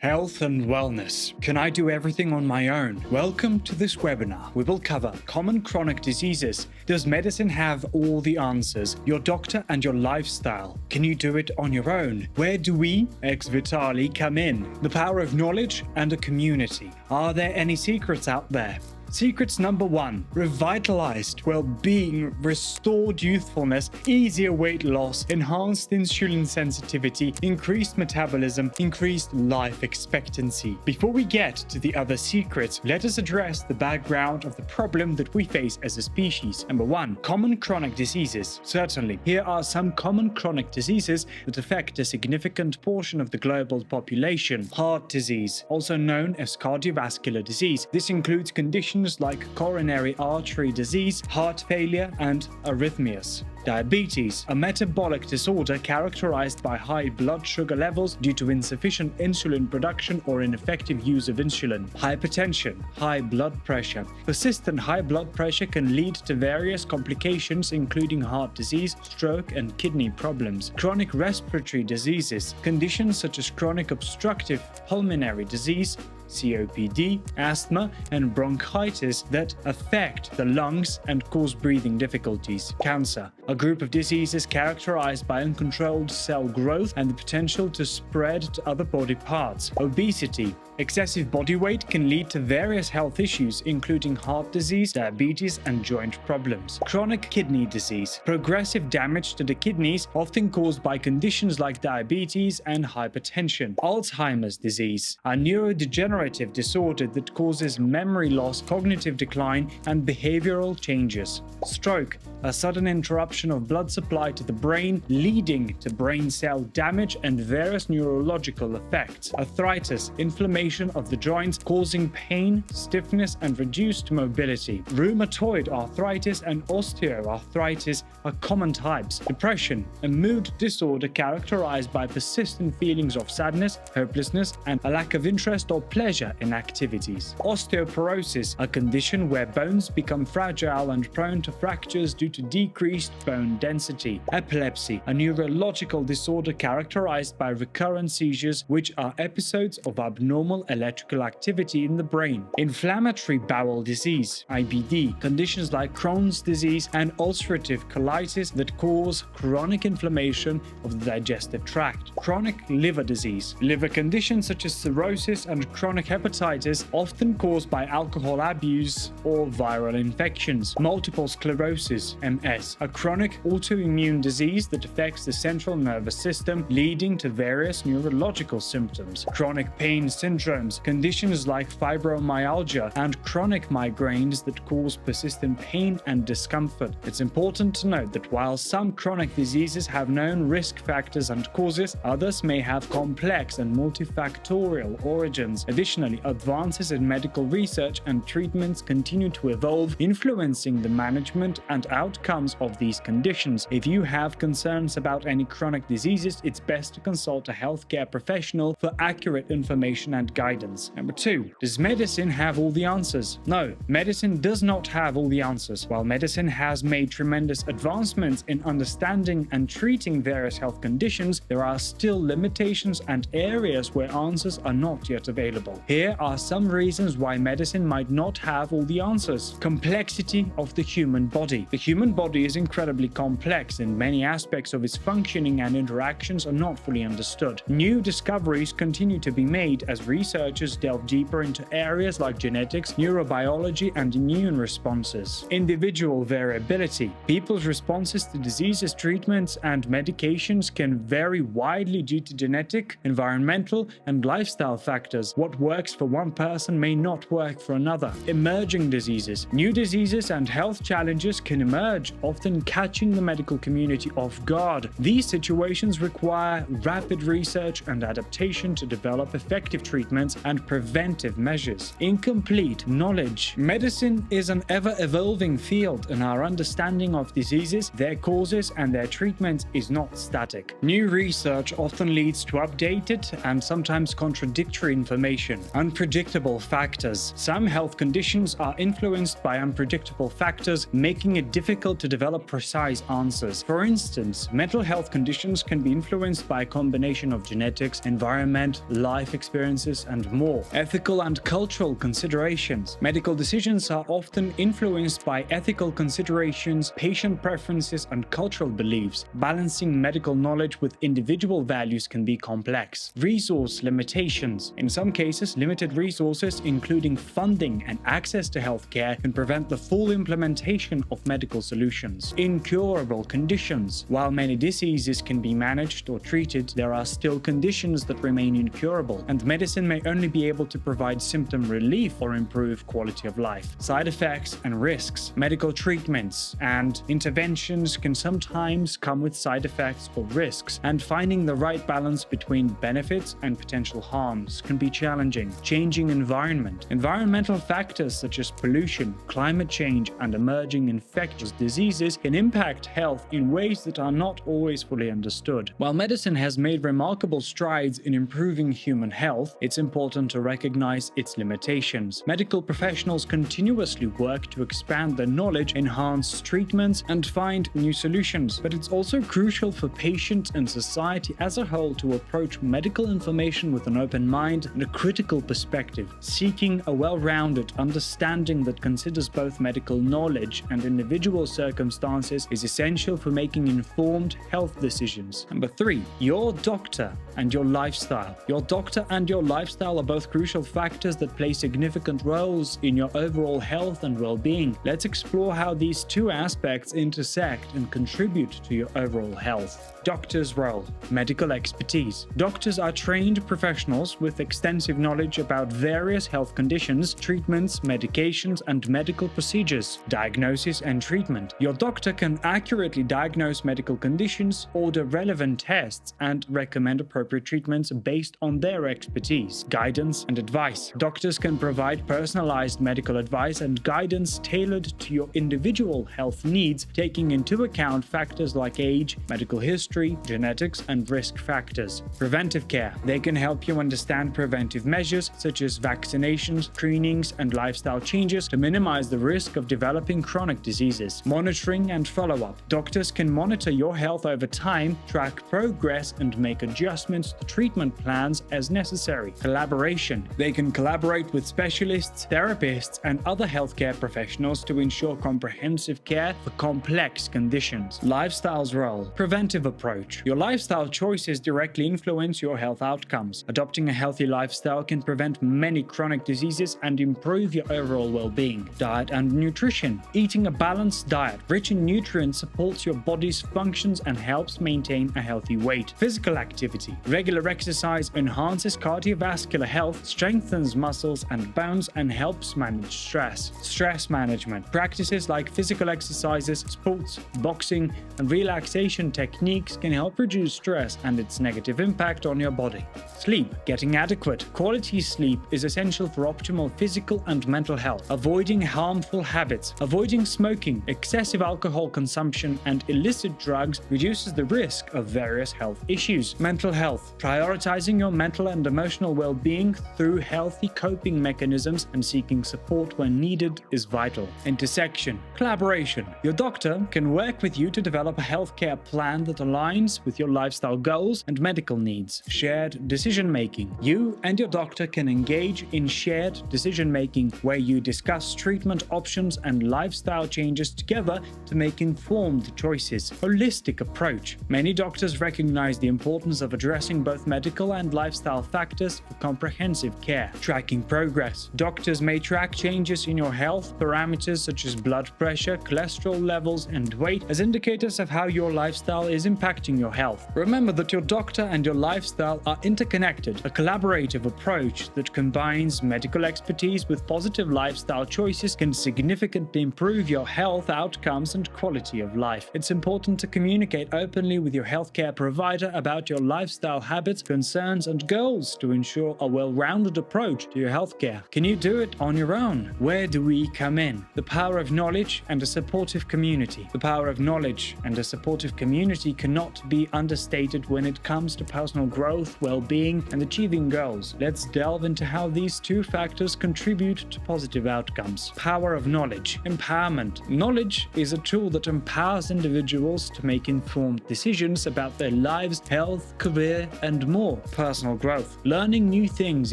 Health and wellness. Can I do everything on my own? Welcome to this webinar. We will cover common chronic diseases. Does medicine have all the answers? Your doctor and your lifestyle. Can you do it on your own? Where do we, xVitali, come in? The power of knowledge and a community. Are there any secrets out there? Secrets number 1, revitalized well-being, restored youthfulness, easier weight loss, enhanced insulin sensitivity, increased metabolism, increased life expectancy. Before we get to the other secrets, let us address the background of the problem that we face as a species. Number 1, common chronic diseases. Certainly, here are some common chronic diseases that affect a significant portion of the global population. Heart disease, also known as cardiovascular disease. This includes conditions like coronary artery disease, heart failure, and arrhythmias. Diabetes, a metabolic disorder characterized by high blood sugar levels due to insufficient insulin production or ineffective use of insulin. Hypertension, high blood pressure. Persistent high blood pressure can lead to various complications including heart disease, stroke, and kidney problems. Chronic respiratory diseases, conditions such as chronic obstructive pulmonary disease, COPD, asthma, and bronchitis that affect the lungs and cause breathing difficulties. Cancer, a group of diseases characterized by uncontrolled cell growth and the potential to spread to other body parts. Obesity, excessive body weight can lead to various health issues including heart disease, diabetes, and joint problems. Chronic kidney disease, progressive damage to the kidneys often caused by conditions like diabetes and hypertension. Alzheimer's disease, a neurodegenerative disorder that causes memory loss, cognitive decline, and behavioral changes. Stroke, a sudden interruption of blood supply to the brain leading to brain cell damage and various neurological effects. Arthritis, inflammation of the joints causing pain, stiffness, and reduced mobility. Rheumatoid arthritis and osteoarthritis are common types. Depression, a mood disorder characterized by persistent feelings of sadness, hopelessness, and a lack of interest or pleasure in activities. Osteoporosis, a condition where bones become fragile and prone to fractures due to decreased bone density. Epilepsy, a neurological disorder characterized by recurrent seizures, which are episodes of abnormal electrical activity in the brain. Inflammatory bowel disease, IBD, conditions like Crohn's disease and ulcerative colitis that cause chronic inflammation of the digestive tract. Chronic liver disease, liver conditions such as cirrhosis and chronic hepatitis often caused by alcohol abuse or viral infections. Multiple sclerosis, MS, a chronic autoimmune disease that affects the central nervous system, leading to various neurological symptoms. Chronic pain syndromes, conditions like fibromyalgia and chronic migraines that cause persistent pain and discomfort. It's important to note that while some chronic diseases have known risk factors and causes, others may have complex and multifactorial origins. Additionally, advances in medical research and treatments continue to evolve, influencing the management and outcomes of these conditions. If you have concerns about any chronic diseases, it's best to consult a healthcare professional for accurate information and guidance. Number 2, does medicine have all the answers? No, medicine does not have all the answers. While medicine has made tremendous advancements in understanding and treating various health conditions, there are still limitations and areas where answers are not yet available. Here are some reasons why medicine might not have all the answers. Complexity of the human body. The human body is incredibly complex and many aspects of its functioning and interactions are not fully understood. New discoveries continue to be made as researchers delve deeper into areas like genetics, neurobiology, and immune responses. Individual variability. People's responses to diseases, treatments, and medications can vary widely due to genetic, environmental, and lifestyle factors. What works for one person may not work for another. Emerging diseases. New diseases and health challenges can emerge, often catching the medical community off guard. These situations require rapid research and adaptation to develop effective treatments and preventive measures. Incomplete knowledge. Medicine is an ever-evolving field, and our understanding of diseases, their causes, and their treatment is not static. New research often leads to updated and sometimes contradictory information Consideration: unpredictable factors. Some health conditions are influenced by unpredictable factors, making it difficult to develop precise answers. For instance, mental health conditions can be influenced by a combination of genetics, environment, life experiences, and more. Ethical and cultural considerations. Medical decisions are often influenced by ethical considerations, patient preferences, and cultural beliefs. Balancing medical knowledge with individual values can be complex. Resource limitations. In some cases, limited resources, including funding and access to healthcare, can prevent the full implementation of medical solutions. Incurable conditions. While many diseases can be managed or treated, there are still conditions that remain incurable, and medicine may only be able to provide symptom relief or improve quality of life. Side effects and risks. Medical treatments and interventions can sometimes come with side effects or risks, and finding the right balance between benefits and potential harms can be challenging. Changing environment. Environmental factors such as pollution, climate change, and emerging infectious diseases can impact health in ways that are not always fully understood. While medicine has made remarkable strides in improving human health, it's important to recognize its limitations. Medical professionals continuously work to expand their knowledge, enhance treatments, and find new solutions, but it's also crucial for patients and society as a whole to approach medical information with an open mind and a critical perspective. Seeking a well-rounded understanding that considers both medical knowledge and individual circumstances is essential for making informed health decisions. Number 3, your doctor and your lifestyle. Your doctor and your lifestyle are both crucial factors that play significant roles in your overall health and well-being. Let's explore how these two aspects intersect and contribute to your overall health. Doctor's role. Medical expertise. Doctors are trained professionals with extensive knowledge about various health conditions, treatments, medications, and medical procedures. Diagnosis and treatment. Your doctor can accurately diagnose medical conditions, order relevant tests, and recommend appropriate treatments based on their expertise. Guidance and advice. Doctors can provide personalized medical advice and guidance tailored to your individual health needs, taking into account factors like age, medical history, genetics, and risk factors. Preventive care. They can help you understand preventive measures such as vaccinations, screenings, and lifestyle changes to minimize the risk of developing chronic diseases. Monitoring and follow-up. Doctors can monitor your health over time, track progress, and make adjustments to treatment plans as necessary. Collaboration. They can collaborate with specialists, therapists, and other healthcare professionals to ensure comprehensive care for complex conditions. Lifestyle's role. Preventive approach. Your lifestyle choices directly influence your health outcomes. Adopting a healthy lifestyle can prevent many chronic diseases and improve your overall well-being. Diet and nutrition. Eating a balanced diet rich in nutrients supports your body's functions and helps maintain a healthy weight. Physical activity. Regular exercise enhances cardiovascular health, strengthens muscles and bones, and helps manage stress. Stress management. Practices like physical exercises, sports, boxing, and relaxation techniques can help reduce stress and its negative impact on your body. Sleep. Getting adequate, quality sleep is essential for optimal physical and mental health. Avoiding harmful habits. Avoiding smoking, excessive alcohol consumption, and illicit drugs reduces the risk of various health issues. Mental health. Prioritizing your mental and emotional well-being through healthy coping mechanisms and seeking support when needed is vital. Intersection. Collaboration. Your doctor can work with you to develop a healthcare plan that aligns with your lifestyle goals and medical needs. Shared decision-making. You and your doctor can engage in shared decision-making where you discuss treatment options and lifestyle changes together to make informed choices. Holistic approach. Many doctors recognize the importance of addressing both medical and lifestyle factors for comprehensive care. Tracking progress. Doctors may track changes in your health parameters such as blood pressure, cholesterol levels, and weight as indicators of how your lifestyle is impacting your health. Remember that your doctor and your lifestyle are interconnected, a collaborative approach that combines medical expertise with positive lifestyle choices can significantly improve your health outcomes and quality of life. It's important to communicate openly with your healthcare provider about your lifestyle habits, concerns, and goals to ensure a well-rounded approach to your healthcare. Can you do it on your own? Where do we come in? The power of knowledge and a supportive community. The power of knowledge and a supportive community cannot be understated when it comes to personal growth, well-being, and achieving goals. Let's let's delve into how these two factors contribute to positive outcomes. Power of knowledge. Empowerment. Knowledge is a tool that empowers individuals to make informed decisions about their lives, health, career, and more. Personal growth. Learning new things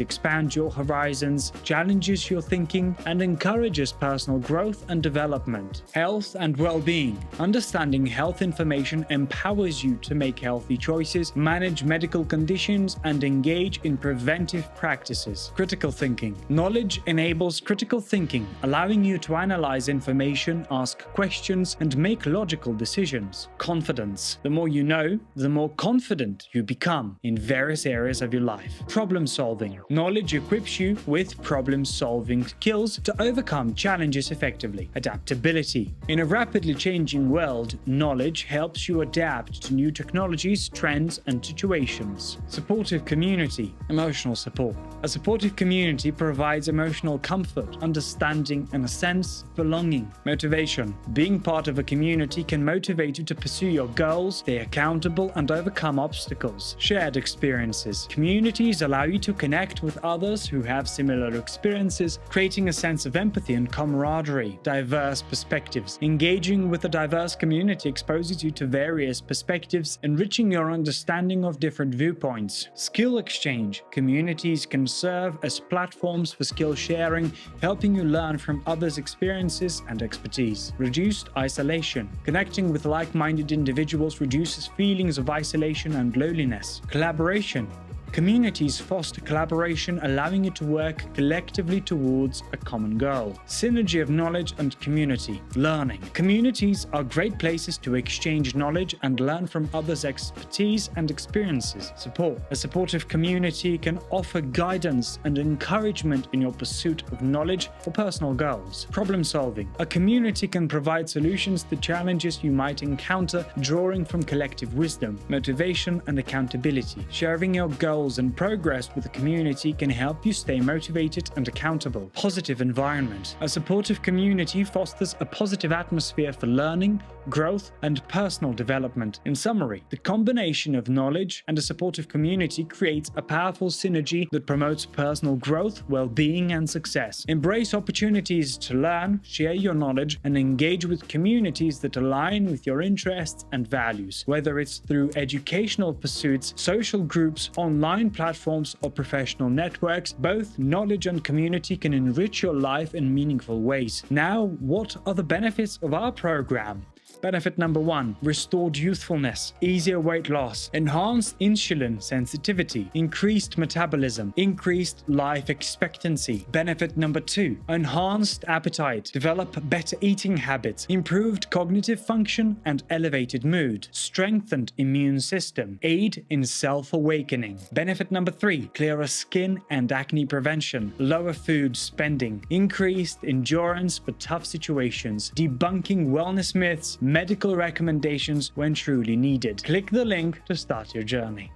expands your horizons, challenges your thinking, and encourages personal growth and development. Health and well-being. Understanding health information empowers you to make healthy choices, manage medical conditions, and engage in preventive practices. Critical thinking. Knowledge enables critical thinking, allowing you to analyze information, ask questions, and make logical decisions. Confidence. The more you know, the more confident you become in various areas of your life. Problem solving. Knowledge equips you with problem-solving skills to overcome challenges effectively. Adaptability. In a rapidly changing world, knowledge helps you adapt to new technologies, trends, and situations. Supportive community. Emotional support. A supportive community provides emotional comfort, understanding, and a sense of belonging. Motivation. Being part of a community can motivate you to pursue your goals, stay accountable, and overcome obstacles. Shared experiences. Communities allow you to connect with others who have similar experiences, creating a sense of empathy and camaraderie. Diverse perspectives. Engaging with a diverse community exposes you to various perspectives, enriching your understanding of different viewpoints. Skill exchange. Communities can serve as platforms for skill sharing, helping you learn from others' experiences and expertise. Reduced isolation. Connecting with like-minded individuals reduces feelings of isolation and loneliness. Collaboration. Communities foster collaboration, allowing you to work collectively towards a common goal. Synergy of knowledge and community. Learning. Communities are great places to exchange knowledge and learn from others' expertise and experiences. Support. A supportive community can offer guidance and encouragement in your pursuit of knowledge or personal goals. Problem solving. A community can provide solutions to challenges you might encounter, drawing from collective wisdom. Motivation and accountability. Sharing your goals and progress with the community can help you stay motivated and accountable. Positive environment. A supportive community fosters a positive atmosphere for learning, growth, and personal development. In summary, the combination of knowledge and a supportive community creates a powerful synergy that promotes personal growth, well-being, and success. Embrace opportunities to learn, share your knowledge, and engage with communities that align with your interests and values. Whether it's through educational pursuits, social groups, online platforms, or professional networks, both knowledge and community can enrich your life in meaningful ways. Now, what are the benefits of our program? Benefit number 1, restored youthfulness, easier weight loss, enhanced insulin sensitivity, increased metabolism, increased life expectancy. Benefit number 2, enhanced appetite, develop better eating habits, improved cognitive function and elevated mood, strengthened immune system, aid in self-awakening. Benefit number 3, clearer skin and acne prevention, lower food spending, increased endurance for tough situations, debunking wellness myths, medical recommendations when truly needed. Click the link to start your journey.